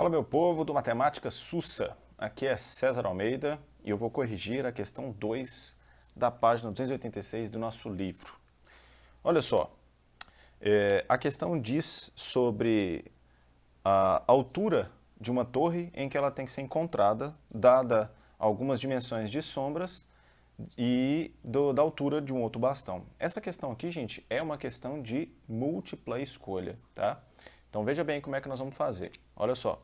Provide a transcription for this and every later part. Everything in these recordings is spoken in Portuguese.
Fala, meu povo do Matemática Sussa, aqui é César Almeida e eu vou corrigir a questão 2 da página 286 do nosso livro. Olha só, a questão diz sobre a altura de uma torre em que ela tem que ser encontrada, dada algumas dimensões de sombras e da altura de um outro bastão. Essa questão aqui, gente, é uma questão de múltipla escolha, tá? Então veja bem como é que nós vamos fazer. Olha só,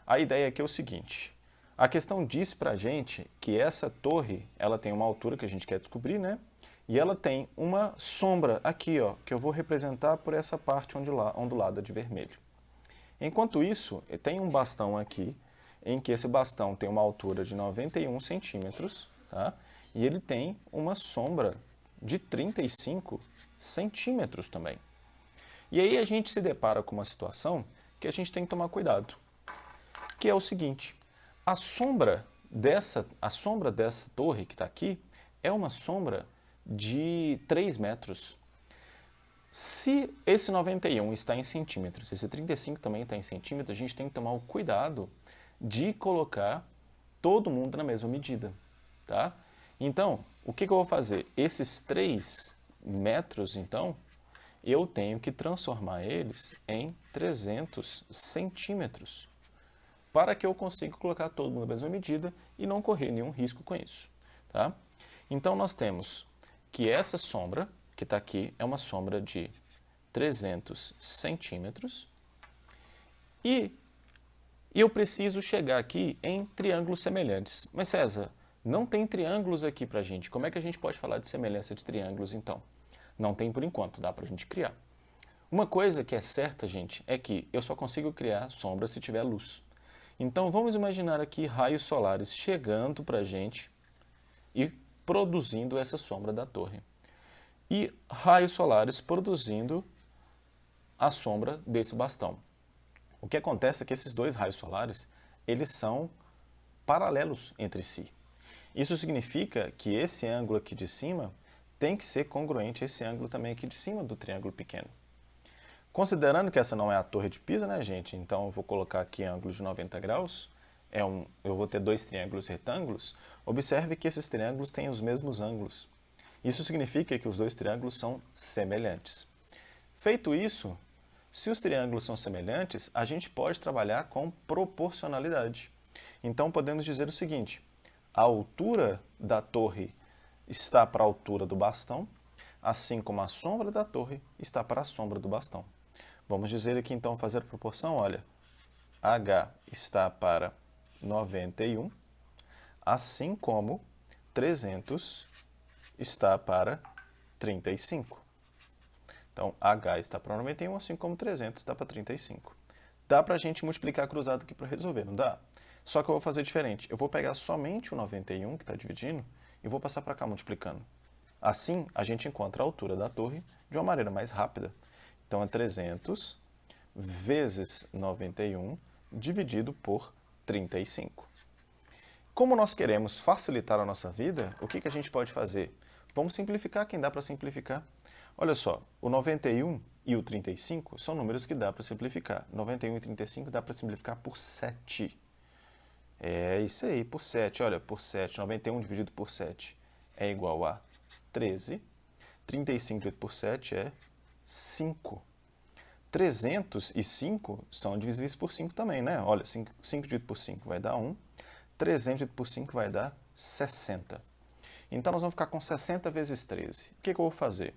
a ideia aqui é o seguinte, a questão diz pra gente que essa torre, ela tem uma altura que a gente quer descobrir, né? E ela tem uma sombra aqui, ó, que eu vou representar por essa parte ondulada de vermelho. Enquanto isso, tem um bastão aqui, em que esse bastão tem uma altura de 91 centímetros, tá? E ele tem uma sombra de 35 centímetros também. E aí a gente se depara com uma situação que a gente tem que tomar cuidado, que é o seguinte, a sombra dessa torre que está aqui é uma sombra de 3 metros. Se esse 91 está em centímetros, esse 35 também está em centímetros, a gente tem que tomar o cuidado de colocar todo mundo na mesma medida, tá? Então, o que eu vou fazer? Esses 3 metros, então, eu tenho que transformar eles em 300 centímetros para que eu consiga colocar todo mundo na mesma medida e não correr nenhum risco com isso, tá? Então, nós temos que essa sombra, que está aqui, é uma sombra de 300 centímetros e eu preciso chegar aqui em triângulos semelhantes. Mas, César, não tem triângulos aqui para a gente. Como é que a gente pode falar de semelhança de triângulos, então? Não tem por enquanto, dá para a gente criar. Uma coisa que é certa, gente, é que eu só consigo criar sombra se tiver luz. Então, vamos imaginar aqui raios solares chegando para a gente e produzindo essa sombra da torre. E raios solares produzindo a sombra desse bastão. O que acontece é que esses dois raios solares, eles são paralelos entre si. Isso significa que esse ângulo aqui de cima tem que ser congruente a esse ângulo também aqui de cima do triângulo pequeno. Considerando que essa não é a torre de Pisa, né, gente? Então, eu vou colocar aqui ângulo de 90 graus. Eu vou ter dois triângulos retângulos. Observe que esses triângulos têm os mesmos ângulos. Isso significa que os dois triângulos são semelhantes. Feito isso, se os triângulos são semelhantes, a gente pode trabalhar com proporcionalidade. Então, podemos dizer o seguinte, a altura da torre está para a altura do bastão, assim como a sombra da torre está para a sombra do bastão. Vamos dizer aqui, então, fazer a proporção, olha, H está para 91, assim como 300 está para 35. Então, H está para 91, assim como 300 está para 35. Dá para a gente multiplicar cruzado aqui para resolver, não dá? Só que eu vou fazer diferente. Eu vou pegar somente o 91, que está dividindo, e vou passar para cá multiplicando. Assim, a gente encontra a altura da torre de uma maneira mais rápida. Então, é 300 vezes 91 dividido por 35. Como nós queremos facilitar a nossa vida, o que a gente pode fazer? Vamos simplificar quem dá para simplificar. Olha só, o 91 e o 35 são números que dá para simplificar. 91 e 35 dá para simplificar por 7. É isso aí, por 7. Olha, por 7, 91 dividido por 7 é igual a 13. 35 dividido por 7 é 5. 305 são divisíveis por 5 também, né? Olha, 5 dividido por 5 vai dar 1. 300 dividido por 5 vai dar 60. Então, nós vamos ficar com 60 vezes 13. O que eu vou fazer?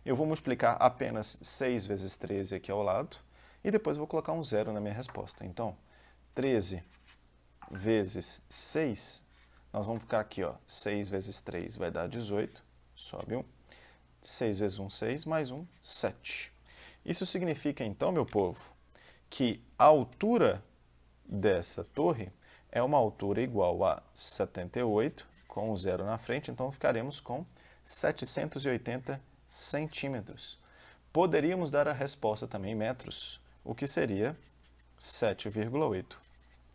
Eu vou multiplicar apenas 6 vezes 13 aqui ao lado e depois eu vou colocar um zero na minha resposta. Então, 13 vezes 6, nós vamos ficar aqui, ó, 6 vezes 3 vai dar 18, sobe 1. 6 vezes 1, 6, mais 1, 7. Isso significa, então, meu povo, que a altura dessa torre é uma altura igual a 78, com um zero na frente, então ficaremos com 780 centímetros. Poderíamos dar a resposta também em metros, o que seria 7,8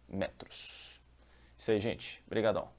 metros. Isso aí, gente. Obrigadão.